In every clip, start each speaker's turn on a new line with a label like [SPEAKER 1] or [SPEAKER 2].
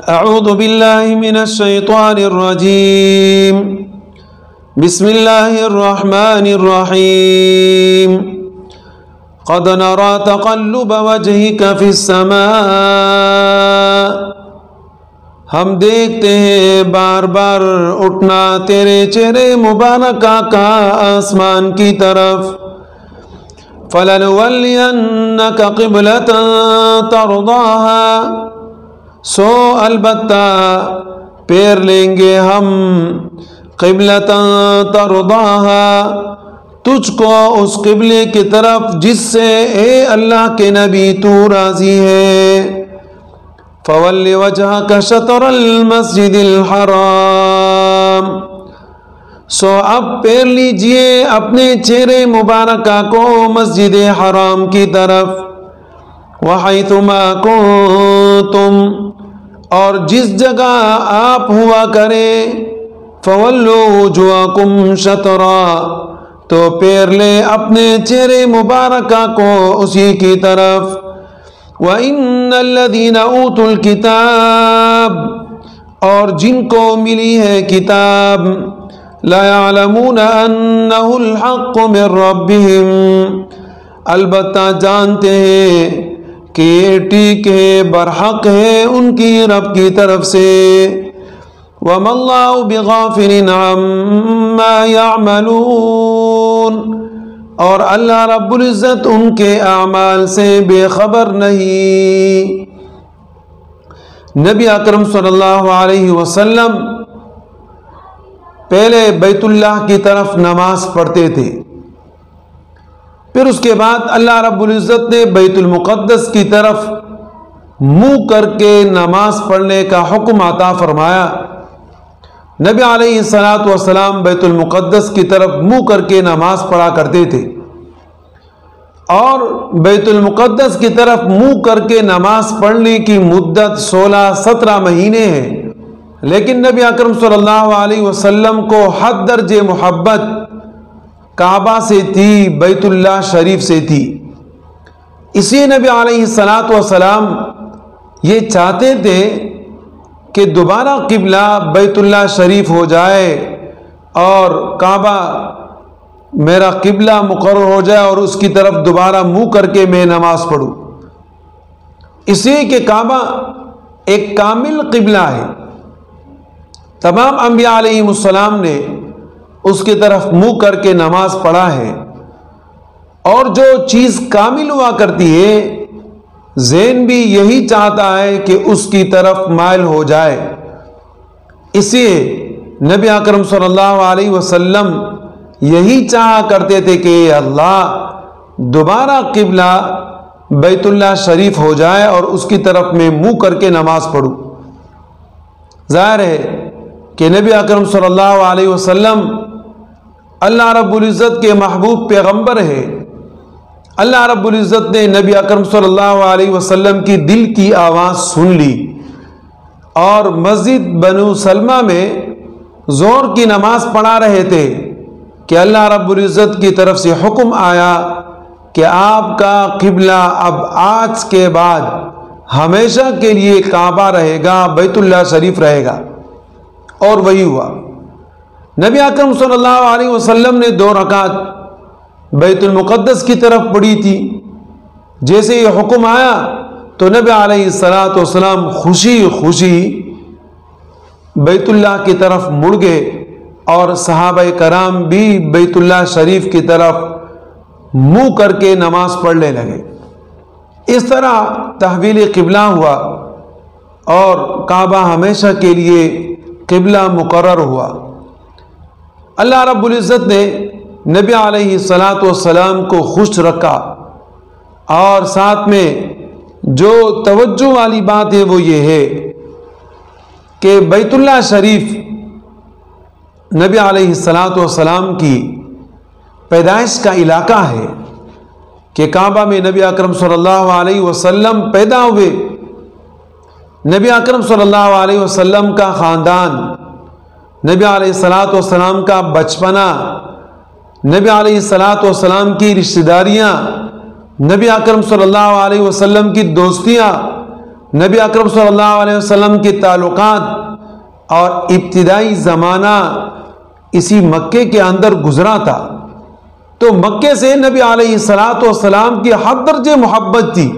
[SPEAKER 1] اعوذ باللہ من الشیطان الرجیم بسم اللہ الرحمن الرحیم قد نرى تقلب وجهك في السماء ہم دیکھتے ہیں بار بار اٹھنا تیرے چہرے مبارکہ کا آسمان کی طرف فَلَنُوَلِّيَنَّكَ قِبْلَةً تَرْضَاهَا سو البتہ پیر لیں گے ہم قبلةً ترضاها تجھ کو اس قبلے کی طرف جس سے اے اللہ کے نبی تو راضی ہے فَوَلِّ وَجْهَكَ شَطْرَ الْمَسْجِدِ الْحَرَامِ سو اب پیر لیجئے اپنے چہرے مبارکہ کو مسجد حرام کی طرف وَحَيْثُ مَا كُنْتُمْ اور جس جگہ آپ ہوا کرے فَوَلُّوا وُجُوهَكُمْ شَطْرًا تو پیر لے اپنے چہرے مبارکہ کو اسی کی طرف وَإِنَّ الَّذِينَ أُوتُوا الْكِتَابَ اور جن کو ملی ہے کتاب لَا يَعْلَمُونَ أَنَّهُ الْحَقُّ مِنْ رَبِّهِمْ البتہ جانتے ہیں کہ یہ ٹھیک ہے برحق ہے ان کی رب کی طرف سے وَمَا اللَّهُ بِغَافِلٍ عَمَّا يَعْمَلُونَ اور اللہ رب العزت ان کے اعمال سے بے خبر نہیں۔ نبی اکرم صلی اللہ علیہ وسلم پہلے بیت اللہ کی طرف نماز پڑھتے تھے، پھر اس کے بعد اللہ رب العزت نے بیت المقدس کی طرف منہ کر کے نماز پڑھنے کا حکم عطا فرمایا۔ نبی علیہ الصلوۃ والسلام بیت المقدس کی طرف منہ کر کے نماز پڑھا کرتے تھے، اور بیت المقدس کی طرف منہ کر کے نماز پڑھنے کی مدت 16-17 مہینے ہے، لیکن نبی اکرم صلی اللہ علیہ وسلم کو حد درجے محبت کعبہ سے تھی، بیت اللہ شریف سے تھی، اسی نبی علیہ الصلوۃ والسلام یہ چاہتے تھے کہ دوبارہ قبلہ بیت اللہ شریف ہو جائے اور کعبہ میرا قبلہ مقرر ہو جائے اور اس کی طرف دوبارہ منہ کر کے میں نماز پڑھوں، اس لیے کہ کعبہ ایک کامل قبلہ ہے، تمام انبیاء علیہ السلام نے اس کی طرف منہ کر کے نماز پڑھا ہے، اور جو چیز کامل ہوا کرتی ہے ذہن بھی یہی چاہتا ہے کہ اس کی طرف مائل ہو جائے، اس لیے نبی اکرم صلی اللہ علیہ وسلم یہی چاہا کرتے تھے کہ اللہ دوبارہ قبلہ بیت اللہ شریف ہو جائے اور اس کی طرف میں منہ کر کے نماز پڑھوں۔ ظاہر ہے کہ نبی اکرم صلی اللہ علیہ وسلم اللہ رب العزت کے محبوب پیغمبر ہے، اللہ رب العزت نے نبی اکرم صلی اللہ علیہ وسلم کی دل کی آواز سن لی، اور مسجد بنو سلمہ میں زور کی نماز پڑھا رہے تھے کہ اللہ رب العزت کی طرف سے حکم آیا کہ آپ کا قبلہ اب آج کے بعد ہمیشہ کے لیے کعبہ رہے گا، بیت اللہ شریف رہے گا، اور وہی ہوا۔ نبی اکرم صلی اللہ علیہ وسلم نے 2 رکعت بیت المقدس کی طرف پڑھی تھی، جیسے یہ حکم آیا تو نبی علیہ الصلوۃ والسلام خوشی خوشی بیت اللہ کی طرف مڑ گئے، اور صحابہ کرام بھی بیت اللہ شریف کی طرف منہ کر کے نماز پڑھنے لگے۔ اس طرح تحویل قبلہ ہوا اور کعبہ ہمیشہ کے لیے قبلہ مقرر ہوا۔ اللہ رب العزت نے نبی علیہ الصلوۃ والسلام کو خوش رکھا، اور ساتھ میں جو توجہ والی بات ہے وہ یہ ہے کہ بیت اللہ شریف نبی علیہ الصلوۃ والسلام کی پیدائش کا علاقہ ہے، کہ کعبہ میں نبی اکرم صلی اللہ علیہ وسلم پیدا ہوئے، نبی اکرم صلی اللہ علیہ وسلم کا خاندان، نبی علیہ الصلوۃ والسلام کا بچپنا، نبی علیہ الصلوۃ والسلام کی رشتہ داریاں، نبی اکرم صلی اللہ علیہ وسلم کی دوستیاں، نبی اکرم صلی اللہ علیہ وسلم کے تعلقات اور ابتدائی زمانہ اسی مکے کے اندر گزرا تھا، تو مکے سے نبی علیہ الصلوۃ والسلام کی حد درجے محبت تھی،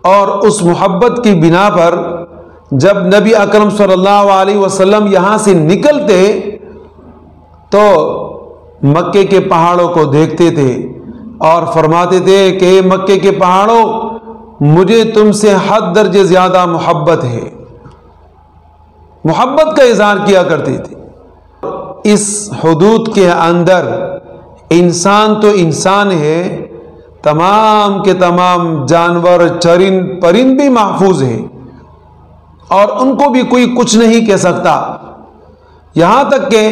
[SPEAKER 1] اور اس محبت کی بنا پر جب نبی اکرم صلی اللہ علیہ وسلم یہاں سے نکلتے تو مکے کے پہاڑوں کو دیکھتے تھے اور فرماتے تھے کہ مکے کے پہاڑوں، مجھے تم سے حد درجے زیادہ محبت ہے، محبت کا اظہار کیا کرتے تھے۔ اس حدود کے اندر انسان تو انسان ہے، تمام کے تمام جانور چرند پرند بھی محفوظ ہیں، اور ان کو بھی کوئی کچھ نہیں کہہ سکتا، یہاں تک کہ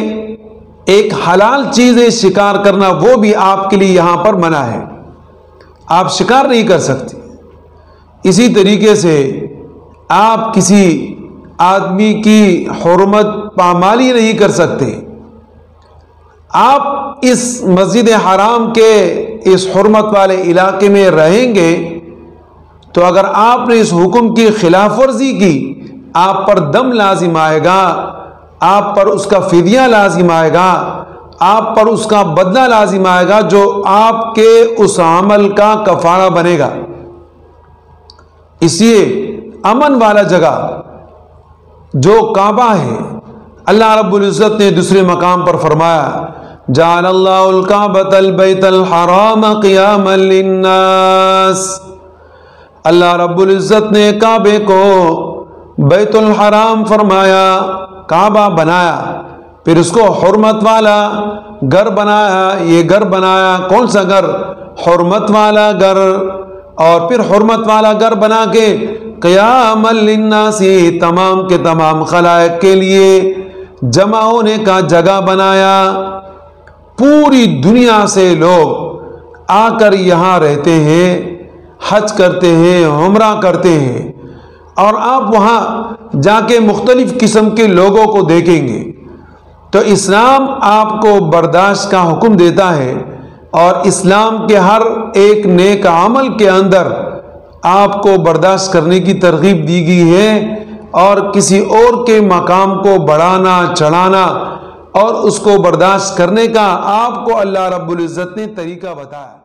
[SPEAKER 1] ایک حلال چیزیں شکار کرنا وہ بھی آپ کے لیے یہاں پر منع ہے، آپ شکار نہیں کر سکتے۔ اسی طریقے سے آپ کسی آدمی کی حرمت پامالی نہیں کر سکتے۔ آپ اس مسجد حرام کے اس حرمت والے علاقے میں رہیں گے تو اگر آپ نے اس حکم کی خلاف ورزی کی، آپ پر دم لازم آئے گا، آپ پر اس کا فدیہ لازم آئے گا، آپ پر اس کا بدلہ لازم آئے گا، جو آپ کے اس عمل کا کفارہ بنے گا۔ اس لیے امن والا جگہ جو کعبہ ہے، اللہ رب العزت نے دوسرے مقام پر فرمایا جعل اللہ الکعبۃ البیت الحرام قیاما للناس، اللہ رب العزت نے کعبے کو بیت الحرام فرمایا، کعبہ بنایا، پھر اس کو حرمت والا گھر بنایا۔ یہ گھر بنایا کون سا گھر؟ حرمت والا گھر، اور پھر حرمت والا گھر بنا کے قیاما للناس، تمام کے تمام خلائق کے لیے جمع ہونے کا جگہ بنایا۔ پوری دنیا سے لوگ آ کر یہاں رہتے ہیں، حج کرتے ہیں، عمرہ کرتے ہیں، اور آپ وہاں جا کے مختلف قسم کے لوگوں کو دیکھیں گے۔ تو اسلام آپ کو برداشت کا حکم دیتا ہے، اور اسلام کے ہر ایک نیک عمل کے اندر آپ کو برداشت کرنے کی ترغیب دی گئی ہے، اور کسی اور کے مقام کو بڑھانا چڑھانا اور اس کو برداشت کرنے کا آپ کو اللہ رب العزت نے طریقہ بتایا۔